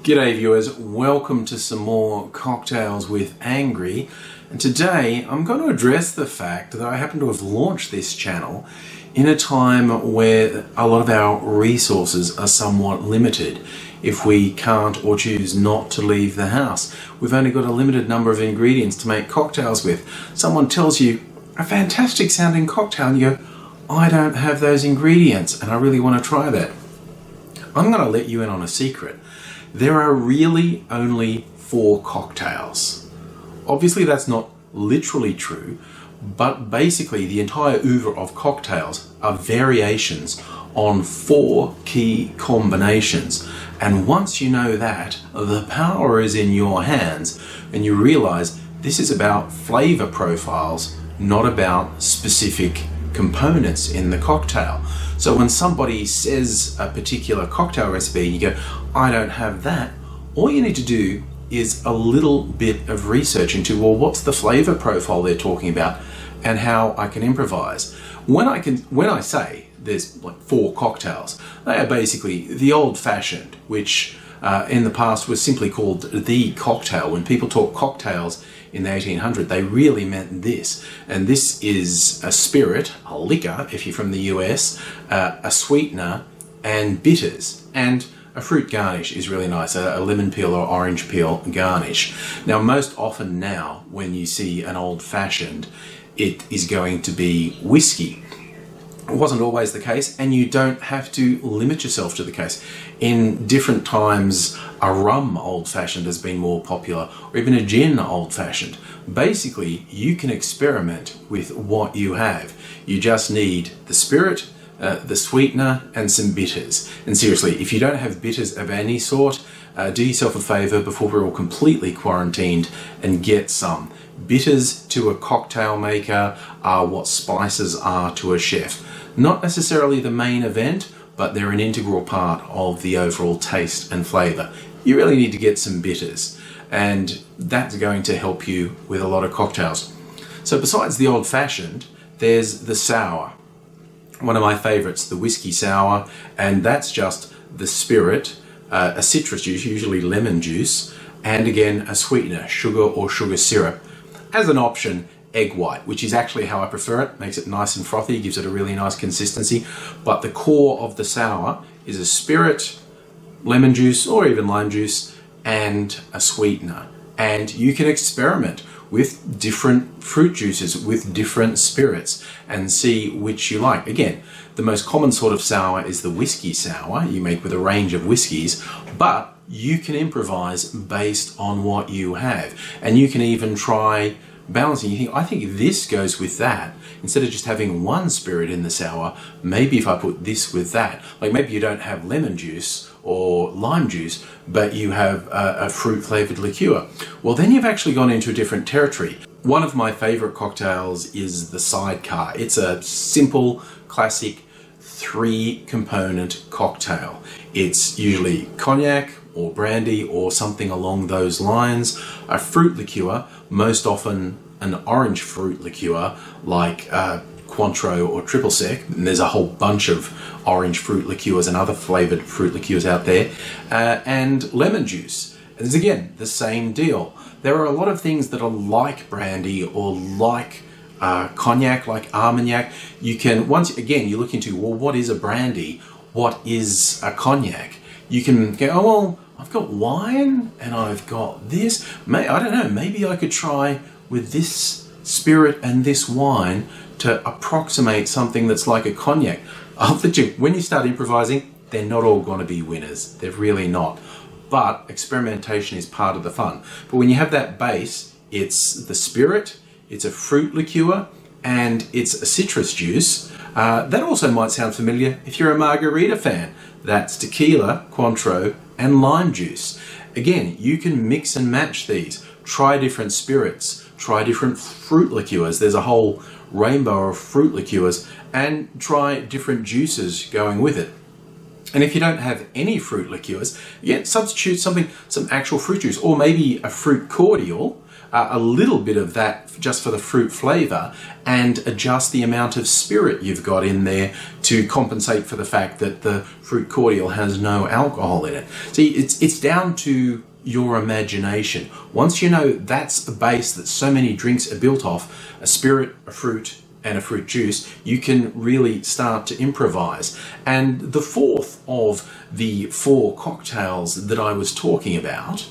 G'day viewers, welcome to some more Cocktails with Angry, and today I'm going to address the fact that I happen to have launched this channel in a time where a lot of our resources are somewhat limited. If we can't or choose not to leave the house, we've only got a limited number of ingredients to make cocktails with. Someone tells you a fantastic sounding cocktail and you go, I don't have those ingredients and I really want to try that. I'm going to let you in on a secret. There are really only 4 cocktails. Obviously that's not literally true, but basically the entire oeuvre of cocktails are variations on 4 key combinations. And once you know that, the power is in your hands and you realize this is about flavor profiles, not about specific components in the cocktail. So when somebody says a particular cocktail recipe and you go, I don't have that, all you need to do is a little bit of research into, well, what's the flavor profile they're talking about and how I can improvise. When I say there's like 4 cocktails, they are basically the old-fashioned, which in the past was simply called the cocktail. When people talk cocktails in the 1800s, they really meant this. And this is a spirit, a liquor, if you're from the US, a sweetener, and bitters. And a fruit garnish is really nice, a lemon peel or orange peel garnish. Now, most often now, when you see an old-fashioned, it is going to be whiskey. It wasn't always the case, and you don't have to limit yourself to the case. In different times, a rum old-fashioned has been more popular, or even a gin old-fashioned. Basically, you can experiment with what you have. You just need the spirit, the sweetener, and some bitters. And seriously, if you don't have bitters of any sort, do yourself a favor before we're all completely quarantined and get some. Bitters to a cocktail maker are what spices are to a chef. Not necessarily the main event, but they're an integral part of the overall taste and flavor. You really need to get some bitters, and that's going to help you with a lot of cocktails. So besides the old-fashioned, there's the sour. One of my favorites, the whiskey sour, and that's just the spirit, a citrus juice, usually lemon juice, and again a sweetener, sugar or sugar syrup. As an option, egg white, which is actually how I prefer it. Makes it nice and frothy, gives it a really nice consistency. But the core of the sour is a spirit, lemon juice or even lime juice, and a sweetener. And you can experiment with different fruit juices, with different spirits, and see which you like. Again, the most common sort of sour is the whiskey sour you make with a range of whiskies, but you can improvise based on what you have. And you can even try balancing. You think, I think this goes with that. Instead of just having one spirit in the sour, maybe if I put this with that, like maybe you don't have lemon juice or lime juice, but you have a fruit flavored liqueur. Well, then you've actually gone into a different territory. One of my favorite cocktails is the Sidecar. It's a simple, classic 3-component cocktail. It's usually cognac or brandy or something along those lines, a fruit liqueur, most often an orange fruit liqueur like Cointreau or Triple Sec, and there's a whole bunch of orange fruit liqueurs and other flavored fruit liqueurs out there, and lemon juice. And it's again the same deal. There are a lot of things that are like brandy or like cognac, like Armagnac. You can, once again, you look into, well, what is a brandy? What is a cognac? You can go, oh, well, I've got wine and I've got this. I don't know, maybe I could try with this spirit and this wine to approximate something that's like a cognac. I'll let you, when you start improvising, they're not all going to be winners. They're really not. But experimentation is part of the fun. But when you have that base, it's the spirit, it's a fruit liqueur, and it's a citrus juice. That also might sound familiar if you're a margarita fan. That's tequila, Cointreau, and lime juice. Again, you can mix and match these. Try different spirits, try different fruit liqueurs. There's a whole rainbow of fruit liqueurs, and try different juices going with it. And if you don't have any fruit liqueurs, substitute some actual fruit juice, or maybe a fruit cordial, a little bit of that just for the fruit flavor and adjust the amount of spirit you've got in there to compensate for the fact that the fruit cordial has no alcohol in it. See, it's down to your imagination. Once you know that's the base that so many drinks are built off, a spirit, a fruit, and a fruit juice, you can really start to improvise. And the fourth of the 4 cocktails that I was talking about,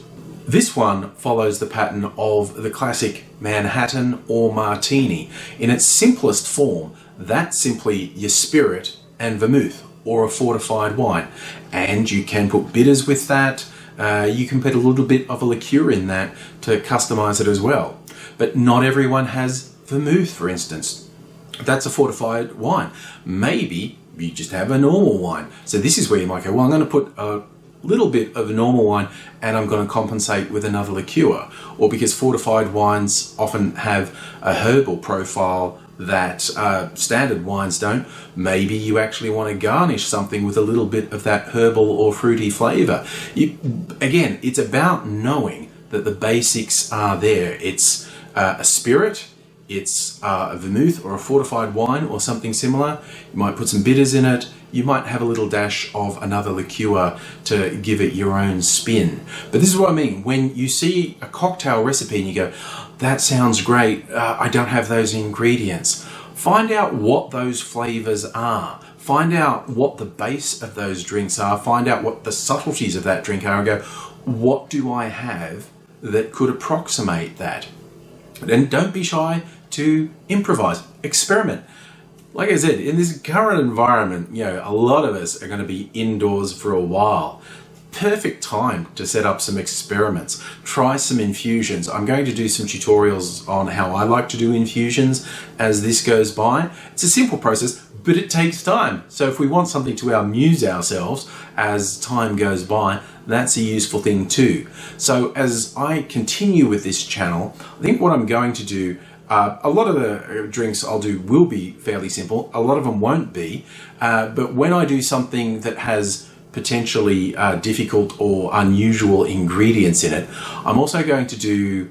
this one follows the pattern of the classic Manhattan or Martini. In its simplest form, that's simply your spirit and vermouth or a fortified wine. And you can put bitters with that. You can put a little bit of a liqueur in that to customize it as well. But not everyone has vermouth, for instance. That's a fortified wine. Maybe you just have a normal wine. So this is where you might go, well, I'm going to put a little bit of a normal wine and I'm going to compensate with another liqueur. Or because fortified wines often have a herbal profile that standard wines don't, maybe you actually want to garnish something with a little bit of that herbal or fruity flavor. Again, it's about knowing that the basics are there. It's a spirit, it's a vermouth or a fortified wine or something similar. You might put some bitters in it. You might have a little dash of another liqueur to give it your own spin. But this is what I mean. When you see a cocktail recipe and you go, that sounds great, I don't have those ingredients. Find out what those flavors are. Find out what the base of those drinks are. Find out what the subtleties of that drink are and go, what do I have that could approximate that? And don't be shy to improvise, experiment. Like I said, in this current environment, a lot of us are going to be indoors for a while. Perfect time to set up some experiments. Try some infusions. I'm going to do some tutorials on how I like to do infusions as this goes by. It's a simple process, but it takes time. So if we want something to amuse ourselves as time goes by, that's a useful thing too. So as I continue with this channel, I think what I'm going to do, a lot of the drinks I'll do will be fairly simple. A lot of them won't be. But when I do something that has potentially difficult or unusual ingredients in it, I'm also going to do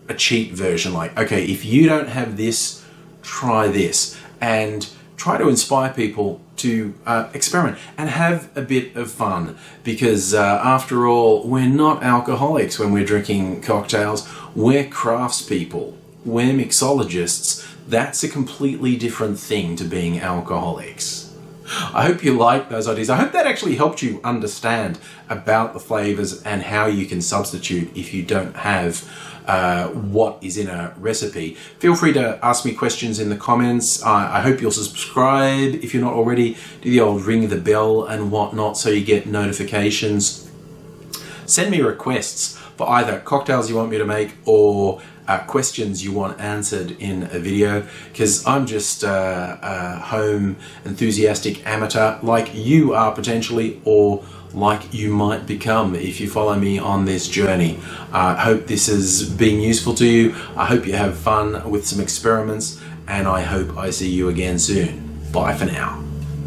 a cheat version. Like, okay, if you don't have this, try this. And try to inspire people to experiment and have a bit of fun, because after all, we're not alcoholics when we're drinking cocktails. We're craftspeople. We're mixologists. That's a completely different thing to being alcoholics. I hope you like those ideas. I hope that actually helped you understand about the flavors and how you can substitute if you don't have what is in a recipe. Feel free to ask me questions in the comments. I hope you'll subscribe if you're not already. Do the old ring the bell and whatnot so you get notifications. Send me requests for either cocktails you want me to make or questions you want answered in a video, because I'm just a home enthusiastic amateur like you are potentially, or like you might become if you follow me on this journey. I hope this has been useful to you. I hope you have fun with some experiments, and I hope I see you again soon. Bye for now.